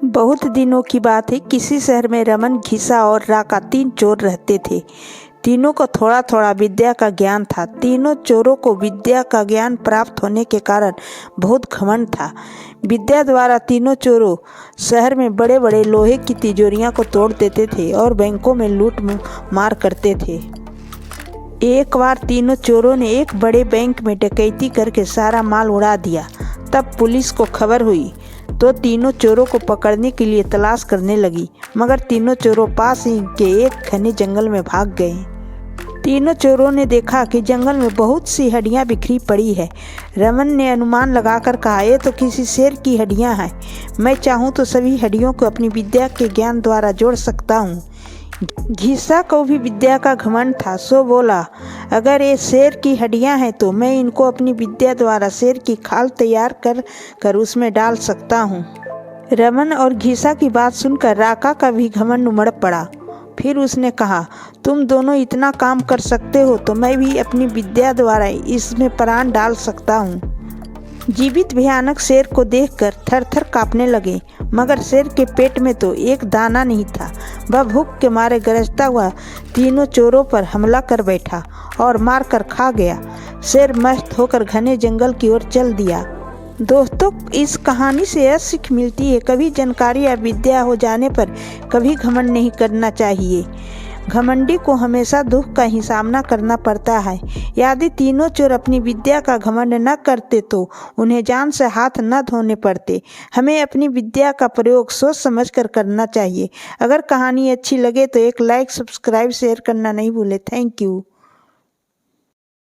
बहुत दिनों की बात है। किसी शहर में रमन, घिसा और राका 3 चोर रहते थे। तीनों को थोड़ा थोड़ा विद्या का ज्ञान था। तीनों चोरों को विद्या का ज्ञान प्राप्त होने के कारण बहुत घमंड था। विद्या द्वारा तीनों चोरों शहर में बड़े बड़े लोहे की तिजोरियां को तोड़ देते थे और बैंकों में लूट मार करते थे। एक बार तीनों चोरों ने एक बड़े बैंक में डकैती करके सारा माल उड़ा दिया। तब पुलिस को खबर हुई तो तीनों चोरों को पकड़ने के लिए तलाश करने लगी, मगर तीनों चोरों पास ही के एक घने जंगल में भाग गए। तीनों चोरों ने देखा कि जंगल में बहुत सी हड्डियां बिखरी पड़ी है। रमन ने अनुमान लगाकर कहा, ये तो किसी शेर की हड्डियां हैं। मैं चाहूँ तो सभी हड्डियों को अपनी विद्या के ज्ञान द्वारा जोड़ सकता हूँ। घिसा को भी विद्या का घमंड था, सो बोला, अगर ये शेर की हड्डियां हैं तो मैं इनको अपनी विद्या द्वारा शेर की खाल तैयार कर उसमें डाल सकता हूँ। रमन और घिसा की बात सुनकर राका का भी घमंड उमड़ पड़ा। फिर उसने कहा, तुम दोनों इतना काम कर सकते हो तो मैं भी अपनी विद्या द्वारा इसमें प्राण डाल सकता हूँ। जीवित भयानक शेर को देखकर थर थर कांपने लगे, मगर शेर के पेट में तो एक दाना नहीं था। वह भूख के मारे गरजता हुआ तीनों चोरों पर हमला कर बैठा और मार कर खा गया। शेर मस्त होकर घने जंगल की ओर चल दिया। दोस्तों, इस कहानी से यह सीख मिलती है, कभी जानकारी या विद्या हो जाने पर कभी घमंड नहीं करना चाहिए। घमंडी को हमेशा दुख का ही सामना करना पड़ता है। यदि तीनों चोर अपनी विद्या का घमंड न करते तो उन्हें जान से हाथ न धोने पड़ते। हमें अपनी विद्या का प्रयोग सोच समझकर करना चाहिए। अगर कहानी अच्छी लगे तो एक लाइक, सब्सक्राइब, शेयर करना नहीं भूले। Thank you.